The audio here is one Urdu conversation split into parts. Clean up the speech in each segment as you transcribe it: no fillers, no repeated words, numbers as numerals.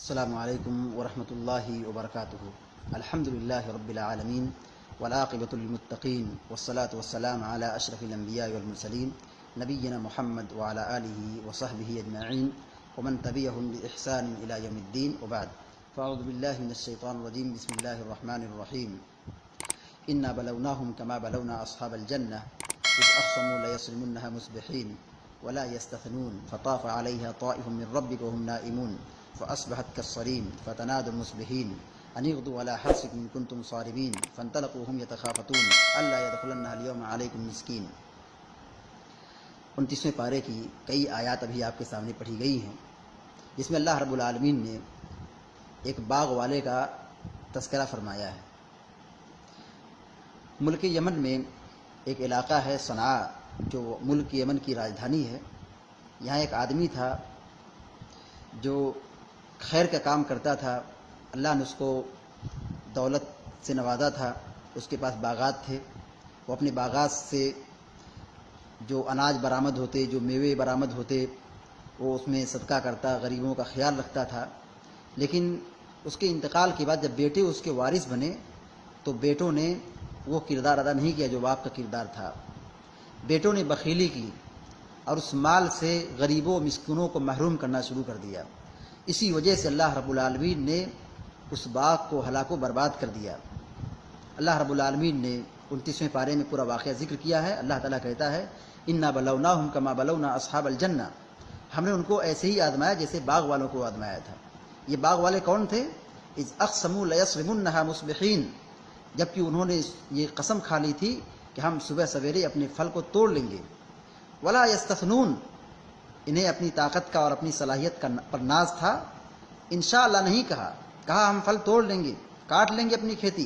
السلام علیکم ورحمۃ اللہ وبرکاتہ۔ الحمد للہ رب العالمین والعاقبۃ للمتقین والصلاة والسلام علی اشرف الانبیاء والمرسلین نبینا محمد وعلی آلہ وصحبہ اجمعین ومن تبعهم بإحسان الی یوم الدین وبعد فاعوذ باللہ من الشیطان الرجیم بسم اللہ الرحمن الرحیم انا بلوناہم کما بلونا اصحاب الجنہ اذ اقسموا لیصرمنها مصبحین ولا يستثنون فطاف عليها طائف من ربك وهم نائمون فأصبحت كالصريم فتنادوا المصبحين أن اغدوا على حرثكم إن كنتم صارمين فانطلقوا وهم يتخافتون ألا يدخلنها اليوم عليكم مسكين۔ 29ویں پارے کی کئی آیات ابھی آپ کے سامنے پڑھی گئی ہیں، جس میں اللہ رب العالمین نے ایک باغ والے کا تذکرہ فرمایا ہے۔ ملک یمن میں ایک علاقہ ہے صنعاء، جو ملک یمن کی راجدھانی ہے۔ یہاں ایک آدمی تھا جو خیر کا کام کرتا تھا، اللہ نے اس کو دولت سے نوازا تھا، اس کے پاس باغات تھے، وہ اپنے باغات سے جو اناج برآمد ہوتے، جو میوے برآمد ہوتے، وہ اس میں صدقہ کرتا، غریبوں کا خیال رکھتا تھا۔ لیکن اس کے انتقال کے بعد جب بیٹے اس کے وارث بنے تو بیٹوں نے وہ کردار ادا نہیں کیا جو باپ کا کردار تھا۔ بیٹوں نے بخیلی کی اور اس مال سے غریبوں مسکینوں کو محروم کرنا شروع کر دیا۔ اسی وجہ سے اللہ رب العالمین نے اس باغ کو ہلاک و برباد کر دیا۔ اللہ رب العالمین نے 29ویں پارے میں پورا واقعہ ذکر کیا ہے۔ اللہ تعالیٰ کہتا ہے انا بلوناہم کما بلونا اصحاب الجنہ، ہم نے ان کو ایسے ہی آزمایا جیسے باغ والوں کو آزمایا تھا۔ یہ باغ والے کون تھے؟ اذ اقسموا لیصرمنها مصبحین، جبکہ انہوں نے یہ قسم کھا لی تھی کہ ہم صبح سویرے اپنے پھل کو توڑ لیں گے۔ ولا یستثنون، انہیں اپنی طاقت کا اور اپنی صلاحیت کا پر ناز تھا، انشاءاللہ نہیں کہا ہم پھل توڑ لیں گے، کاٹ لیں گے اپنی کھیتی۔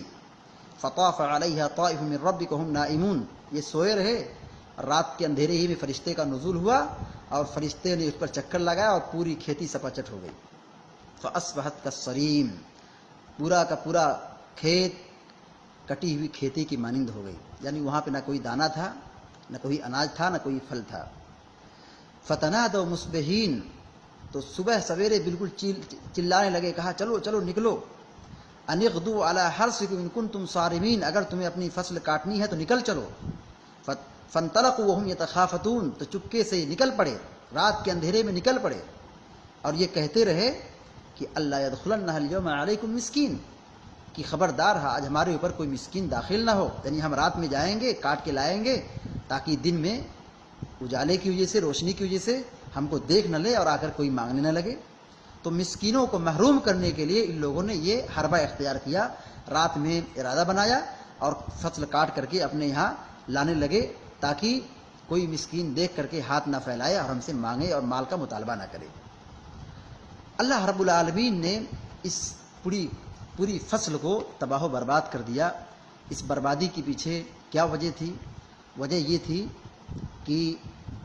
فطاف علیہا طائف من ربک وہم نائمون، یہ سوئے رہے، رات کے اندھیرے ہی میں فرشتے کا نزول ہوا اور فرشتے نے اس پر چکر لگایا اور پوری کھیتی سپاچٹ ہو گئی۔ فاصبحت کالصریم، پورا کا پورا کھیت کٹی ہوئی کھیتی کی مانند ہو گئی، یعنی وہاں پہ نہ کوئی دانہ تھا، نہ کوئی اناج تھا، نہ کوئی پھل تھا۔ فتنادوا مصبحین، تو صبح سویرے بالکل چلانے لگے، کہا چلو چلو نکلو، ان اغدوا علی حرثکم ان کنتم صارمین، اگر تمہیں اپنی فصل کاٹنی ہے تو نکل چلو۔ فانطلقوا وهم يتخافتون، تو چپکے سے نکل پڑے، رات کے اندھیرے میں نکل پڑے اور یہ کہتے رہے کہ اللہ يدخلنها اليوم علیکم مسکین، کہ خبردار ہے آج ہمارے اوپر کوئی مسکین داخل نہ ہو، یعنی ہم رات میں جائیں گے، کاٹ کے لائیں گے تاکہ دن میں اجالے کی وجہ سے، روشنی کی وجہ سے ہم کو دیکھ نہ لے اور آ کر کوئی مانگنے نہ لگے۔ تو مسکینوں کو محروم کرنے کے لیے ان لوگوں نے یہ حربہ اختیار کیا، رات میں ارادہ بنایا اور فصل کاٹ کر کے اپنے یہاں لانے لگے تاکہ کوئی مسکین دیکھ کر کے ہاتھ نہ پھیلائے اور ہم سے مانگے اور مال کا مطالبہ نہ کرے۔ اللہ رب العالمین نے اس پوری فصل کو تباہ و برباد کر دیا۔ اس بربادی کے پیچھے کیا وجہ تھی؟ وجہ یہ تھی کہ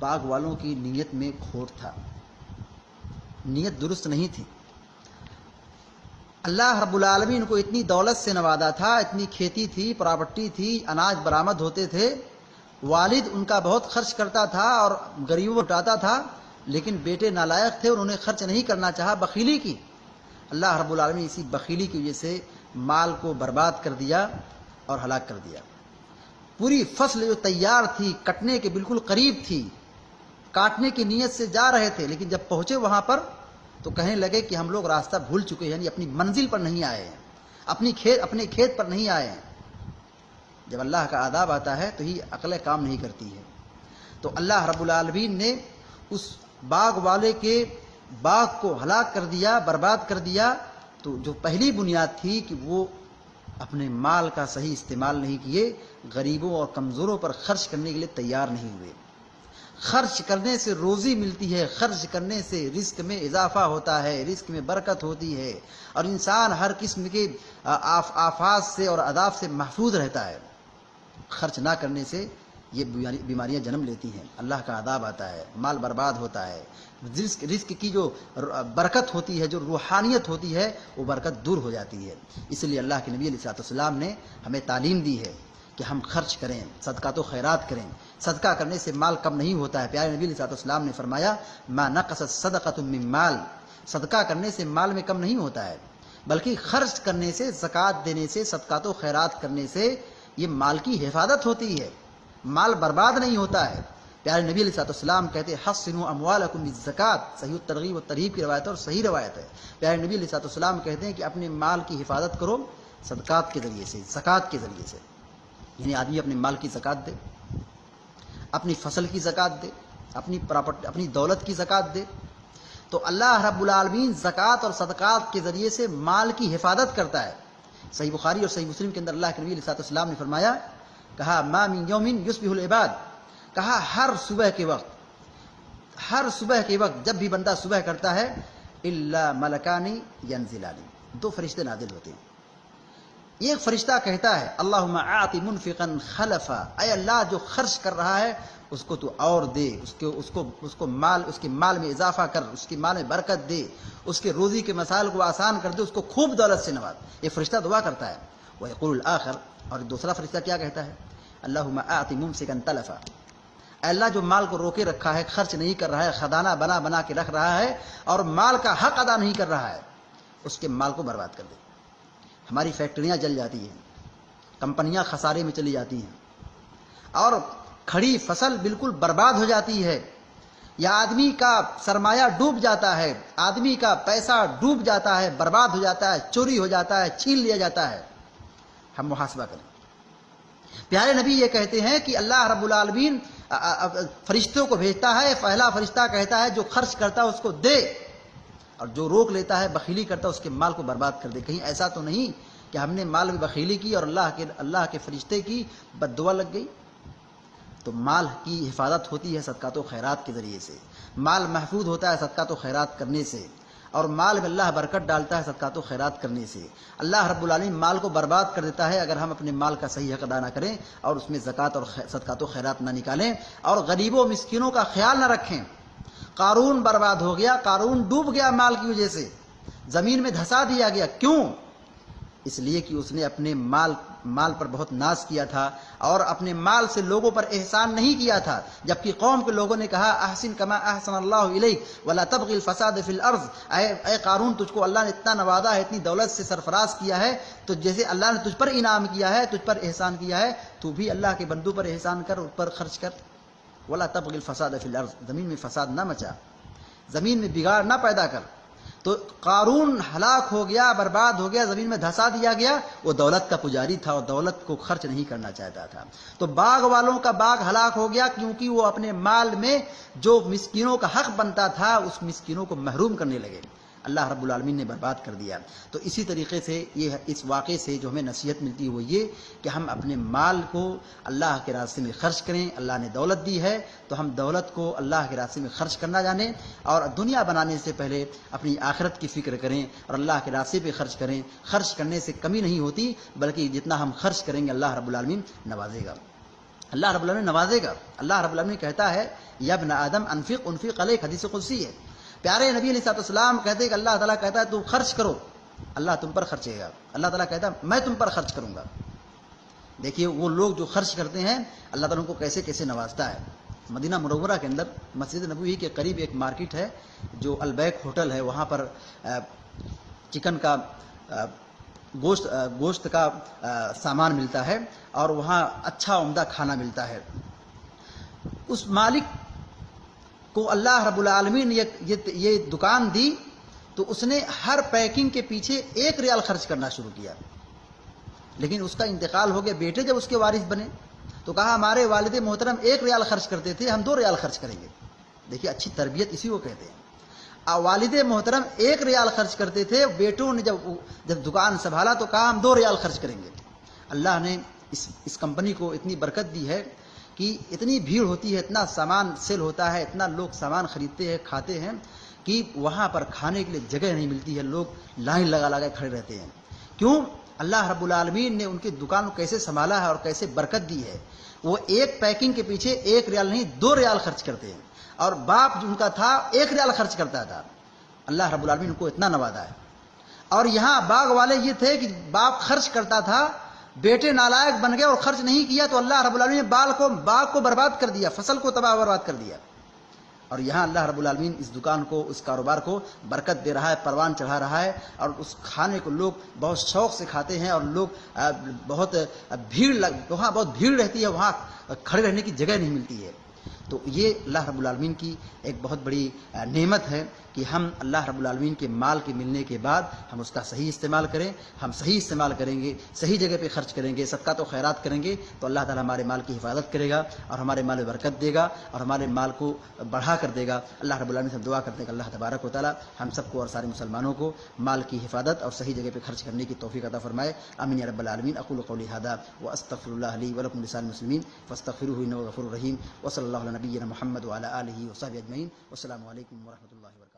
باغ والوں کی نیت میں کھوٹ تھا، نیت درست نہیں تھی۔ اللہ رب العالمین کو اتنی دولت سے نوازا تھا، اتنی کھیتی تھی، پراپرٹی تھی، اناج برآمد ہوتے تھے، والد ان کا بہت خرچ کرتا تھا اور غریبوں کو اٹھاتا تھا، لیکن بیٹے نالائق تھے، انہوں نے خرچ نہیں کرنا چاہا، بخیلی کی۔ اللہ رب العالمین اسی بخیلی کی وجہ سے مال کو برباد کر دیا اور ہلاک کر دیا۔ پوری فصل جو تیار تھی، کٹنے کے بالکل قریب تھی، کاٹنے کی نیت سے جا رہے تھے، لیکن جب پہنچے وہاں پر تو کہنے لگے کہ ہم لوگ راستہ بھول چکے ہیں، یعنی اپنی منزل پر نہیں آئے ہیں، اپنے کھیت پر نہیں آئے ہیں۔ جب اللہ کا عذاب آتا ہے تو ہی عقل کام نہیں کرتی ہے۔ تو اللہ رب العالمین نے اس باغ والے کے باغ کو ہلاک کر دیا، برباد کر دیا۔ تو جو پہلی بنیاد تھی کہ وہ اپنے مال کا صحیح استعمال نہیں کیے، غریبوں اور کمزوروں پر خرچ کرنے کے لیے تیار نہیں ہوئے۔ خرچ کرنے سے روزی ملتی ہے، خرچ کرنے سے رزق میں اضافہ ہوتا ہے، رزق میں برکت ہوتی ہے اور انسان ہر قسم کے آفات سے اور عذاب سے محفوظ رہتا ہے۔ خرچ نہ کرنے سے یہ بیماریاں جنم لیتی ہیں، اللہ کا عذاب آتا ہے، مال برباد ہوتا ہے، رزق کی جو برکت ہوتی ہے، جو روحانیت ہوتی ہے، وہ برکت دور ہو جاتی ہے۔ اس لیے اللہ کے نبی علیہ السلام نے ہمیں تعلیم دی ہے کہ ہم خرچ کریں، صدقات و خیرات کریں۔ صدقہ کرنے سے مال کم نہیں ہوتا ہے۔ پیارے نبی علیہ السلام نے فرمایا ما نقصت صدقۃ من مال، صدقہ کرنے سے مال میں کم نہیں ہوتا ہے، بلکہ خرچ کرنے سے، زکوٰۃ دینے سے، صدقات و خیرات کرنے سے یہ مال کی حفاظت ہوتی ہے، مال برباد نہیں ہوتا ہے۔ پیارے نبی علیہ السلام کہتے حسنوا اموالکم بالزکوٰۃ، صحیح الترغیب و ترہیب کی روایت ہے اور صحیح روایت ہے۔ پیارے نبی علیہ السلام کہتے ہیں کہ اپنے مال کی حفاظت کرو صدقات کے ذریعے سے، زکوٰۃ کے ذریعے سے، یعنی آدمی اپنے مال کی زکوٰۃ دے، اپنی فصل کی زکوٰۃ دے، اپنی پراپرٹی، اپنی دولت کی زکوٰۃ دے، تو اللہ رب العالمین زکوٰۃ اور صدقات کے ذریعے سے مال کی حفاظت کرتا ہے۔ صحیح بخاری اور صحیح مسلم کے اندر اللہ کے نبی علیہ السلام نے فرمایا، کہا ما من یوم یصبح العباد، کہا ہر صبح کے وقت جب بھی بندہ صبح کرتا ہے، الا ملکان ینزلان، دو فرشتے نازل ہوتے ہیں۔ ایک فرشتہ کہتا ہے اللہم اعط منفقا خلفا، اے اللہ جو خرچ کر رہا ہے اس کو تو اور دے، اس کے مال میں اضافہ کر، اس کے مال میں برکت دے، اس کے روزی کے مسائل کو آسان کر دے، اس کو خوب دولت سے نواز۔ یہ فرشتہ دعا کرتا ہے۔ ویقول الاخر، اور دوسرا فرشتہ کیا کہتا ہے؟ اللہم اعط ممسکا تلفا، اے اللہ جو مال کو روکے رکھا ہے، خرچ نہیں کر رہا ہے، خزانہ بنا کے رکھ رہا ہے اور مال کا حق ادا نہیں کر رہا ہے، اس کے مال کو برباد کر دے۔ ہماری فیکٹریاں جل جاتی ہیں، کمپنیاں خسارے میں چلی جاتی ہیں اور کھڑی فصل بالکل برباد ہو جاتی ہے، یا آدمی کا سرمایہ ڈوب جاتا ہے، آدمی کا پیسہ ڈوب جاتا ہے، برباد ہو جاتا ہے، چوری ہو جاتا ہے، چھین لیا جاتا ہے۔ ہم محاسبہ کریں۔ پیارے نبی یہ کہتے ہیں کہ اللہ رب العالمین فرشتوں کو بھیجتا ہے، پہلا فرشتہ کہتا ہے جو خرچ کرتا ہے اس کو دے، اور جو روک لیتا ہے، بخیلی کرتا ہے، اس کے مال کو برباد کر دے۔ کہیں ایسا تو نہیں کہ ہم نے مال میں بخیلی کی اور اللہ کے فرشتے کی بد دعا لگ گئی؟ تو مال کی حفاظت ہوتی ہے صدقات و خیرات کے ذریعے سے، مال محفوظ ہوتا ہے صدقات و خیرات کرنے سے، اور مال میں اللہ برکت ڈالتا ہے صدقات و خیرات کرنے سے۔ اللہ رب العالمین مال کو برباد کر دیتا ہے اگر ہم اپنے مال کا صحیح حق ادا نہ کریں اور اس میں زکوٰۃ اور صدقات و خیرات نہ نکالیں اور غریبوں مسکینوں کا خیال نہ رکھیں۔ قارون برباد ہو گیا، قارون ڈوب گیا مال کی وجہ سے، زمین میں دھسا دیا گیا۔ کیوں؟ اس لیے کہ اس نے اپنے مال پر بہت ناز کیا تھا اور اپنے مال سے لوگوں پر احسان نہیں کیا تھا، جبکہ قوم کے لوگوں نے کہا احسن کما احسن اللہ الیک ولا تبغی الفساد فی الارض، اے قارون تجھ کو اللہ نے اتنا نوازا ہے، اتنی دولت سے سرفراز کیا ہے، تو جیسے اللہ نے تجھ پر انعام کیا ہے، تجھ پر احسان کیا ہے، تو بھی اللہ کے بندوں پر احسان کر، اس پر خرچ کر۔ ولا تبغی الفساد فی الارض، زمین میں فساد نہ مچا، زمین میں بگاڑ نہ پیدا کر۔ تو قارون ہلاک ہو گیا، برباد ہو گیا، زمین میں دھسا دیا گیا۔ وہ دولت کا پجاری تھا اور دولت کو خرچ نہیں کرنا چاہتا تھا۔ تو باغ والوں کا باغ ہلاک ہو گیا کیونکہ وہ اپنے مال میں جو مسکینوں کا حق بنتا تھا اس مسکینوں کو محروم کرنے لگے، اللہ رب العالمین نے برباد کر دیا۔ تو اسی طریقے سے یہ اس واقعے سے جو ہمیں نصیحت ملتی ہے وہ یہ کہ ہم اپنے مال کو اللہ کے راستے میں خرچ کریں۔ اللہ نے دولت دی ہے تو ہم دولت کو اللہ کے راستے میں خرچ کرنا جانیں، اور دنیا بنانے سے پہلے اپنی آخرت کی فکر کریں اور اللہ کے راستے پہ خرچ کریں۔ خرچ کرنے سے کمی نہیں ہوتی، بلکہ جتنا ہم خرچ کریں گے اللہ رب العالمین نوازے گا، اللہ رب العالمین نوازے گا۔ اللہ رب العالمین کہتا ہے یا ابن آدم انفق علیک، حدیث قدسی ہے۔ پیارے نبی علیہ السلام کہتے ہیں کہ اللہ تعالیٰ کہتا ہے تم خرچ کرو، اللہ تم پر خرچے گا۔ اللہ تعالیٰ کہتا ہے میں تم پر خرچ کروں گا۔ دیکھیے وہ لوگ جو خرچ کرتے ہیں اللہ تعالیٰ ان کو کیسے کیسے نوازتا ہے۔ مدینہ منورہ کے اندر مسجد نبوی کے قریب ایک مارکیٹ ہے جو البیک ہوٹل ہے، وہاں پر چکن کا گوشت کا سامان ملتا ہے اور وہاں اچھا عمدہ کھانا ملتا ہے۔ اس مالک کو اللہ رب العالمین نے یہ دکان دی تو اس نے ہر پیکنگ کے پیچھے 1 ریال خرچ کرنا شروع کیا، لیکن اس کا انتقال ہو گیا، بیٹے جب اس کے وارث بنے تو کہا ہمارے والد محترم 1 ریال خرچ کرتے تھے، ہم 2 ریال خرچ کریں گے۔ دیکھیے اچھی تربیت اسی کو کہتے ہیں۔ والد محترم 1 ریال خرچ کرتے تھے، بیٹوں نے جب دکان سنبھالا تو کہا ہم 2 ریال خرچ کریں گے۔ اللہ نے اس کمپنی کو اتنی برکت دی ہے کہ اتنی بھیڑ ہوتی ہے، اتنا سامان سیل ہوتا ہے، اتنا لوگ سامان خریدتے ہیں کھاتے ہیں کہ وہاں پر کھانے کے لیے جگہ نہیں ملتی ہے، لوگ لائن لگا کھڑے رہتے ہیں۔ کیوں؟ اللہ رب العالمین نے ان کی دکان کو کیسے سنبھالا ہے اور کیسے برکت دی ہے۔ وہ ایک پیکنگ کے پیچھے 1 ریال نہیں 2 ریال خرچ کرتے ہیں، اور باپ جو ان کا تھا 1 ریال خرچ کرتا تھا۔ اللہ رب العالمین ان کو اتنا نوازا ہے۔ اور یہاں باغ والے یہ تھے کہ باپ خرچ کرتا تھا، بیٹے نالائق بن گئے اور خرچ نہیں کیا تو اللہ رب العالمین نے باغ کو برباد کر دیا، فصل کو تباہ برباد کر دیا۔ اور یہاں اللہ رب العالمین اس دکان کو، اس کاروبار کو برکت دے رہا ہے، پروان چڑھا رہا ہے، اور اس کھانے کو لوگ بہت شوق سے کھاتے ہیں، اور لوگ بہت وہاں بہت بھیڑ رہتی ہے، وہاں کھڑے رہنے کی جگہ نہیں ملتی ہے۔ تو یہ اللہ رب العالمین کی ایک بہت بڑی نعمت ہے کہ ہم اللہ رب العالمین کے مال کے ملنے کے بعد ہم اس کا صحیح استعمال کریں۔ ہم صحیح استعمال کریں گے، صحیح جگہ پہ خرچ کریں گے، صدقات و خیرات کریں گے، تو اللہ تعالیٰ ہمارے مال کی حفاظت کرے گا اور ہمارے مال میں برکت دے گا اور ہمارے مال کو بڑھا کر دے گا۔ اللہ رب العالمین سے ہم دعا کرتے ہیں کہ اللہ تبارک و تعالیٰ ہم سب کو اور سارے مسلمانوں کو مال کی حفاظت اور صحیح جگہ پہ خرچ کرنے کی توفیق عطا فرمائے۔ آمین یا رب العالمین۔ اقول قولی ھذا واستغفر اللہ لی ولکم ولسائر المسلمین فاستغفروہ انہ غفور رحیم، وصلی اللہ علی نبینا محمد وعلی آلہ وصحبہ اجمعین۔ والسلام علیکم ورحمۃ اللہ وبرکاتہ۔